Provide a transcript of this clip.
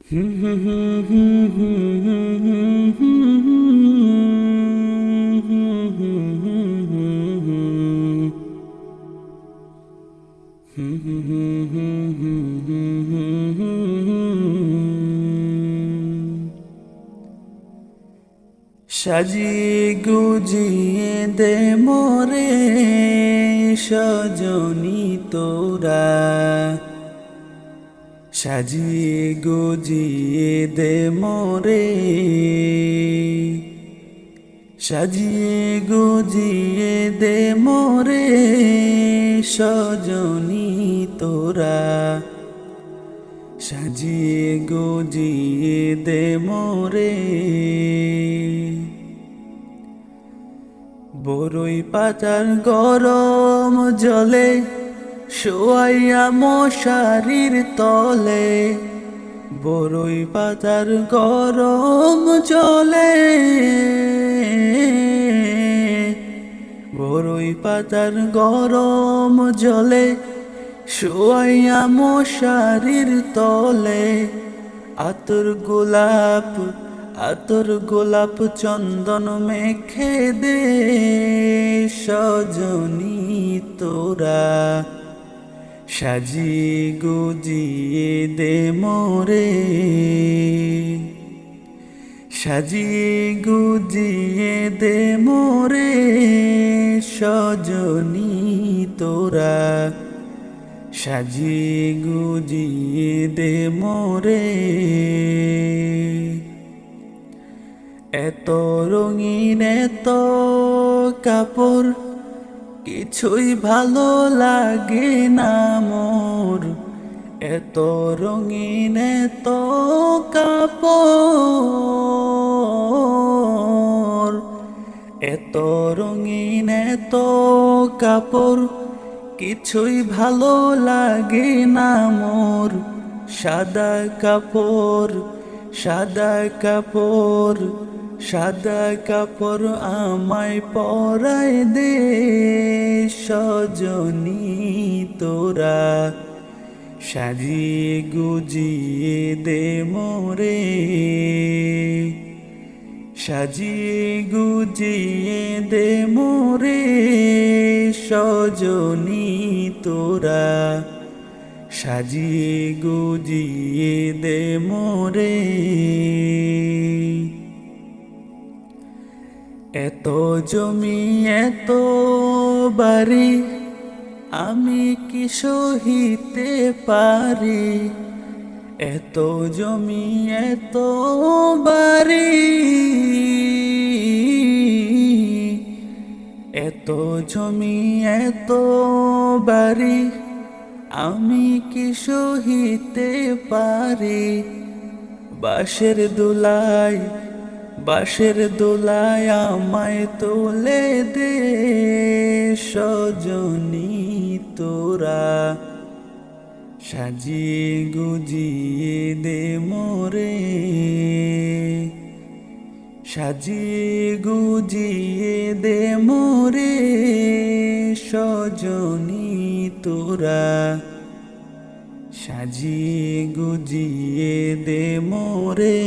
সাজিয়ে গুজিয়ে দে মোরে সজনী তোরা, সাজিয়ে গুজিয়ে দে মোরে, সাজিয়ে গুজিয়ে দে মোরে সজনী তোরা, সাজিয়ে গুজিয়ে দে মোরে। বরই পাতার গরম জলে শোয়াইয়া মশারির তলে, বরই পাতার গরম জলে, বরই পাতার গরম জলে শোয়াইয়া মশারির তলে, আতর গোলাপ আতর গোলাপ চন্দন মেখে দে সজনী তোরা, সাজিয়ে গুজিয়ে দে মোরে, সাজিয়ে গুজিয়ে দে মোরে সজনী তোরা, সাজিয়ে গুজিয়ে দে মোরে। এত রঙিন এত কাপড় কিছুই ভালো লাগে না মোর, এত রঙিন এত কাপড়, এত রঙিন এত কাপড় কিছুই ভালো লাগে না মোর, সাদা কাপড় সাদা কাপড় সাদা কাপড় আমায় পরাই দে সজনী তোরা, সাজিয়ে গুজিয়ে দে মোরে, সাজিয়ে গুজিয়ে দে মোরে সজনী তোরা, সাজিয়ে গুজিয়ে দে মোরে। এত জমি এত বাড়ি আমি কি সহিতে পারি, এত জমি এত বাড়ি, এত জমি এত বাড়ি আমি কি সহিতে পারি, বাঁশের দোলায় বাঁশের দোলায় আমায় তোলে দে সজনী তোরা, সাজিয়ে গুজিয়ে দে মোরে, সাজিয়ে গুজিয়ে দে মোরে সজনী তোরা, সাজিয়ে গুজিয়ে দে মোরে।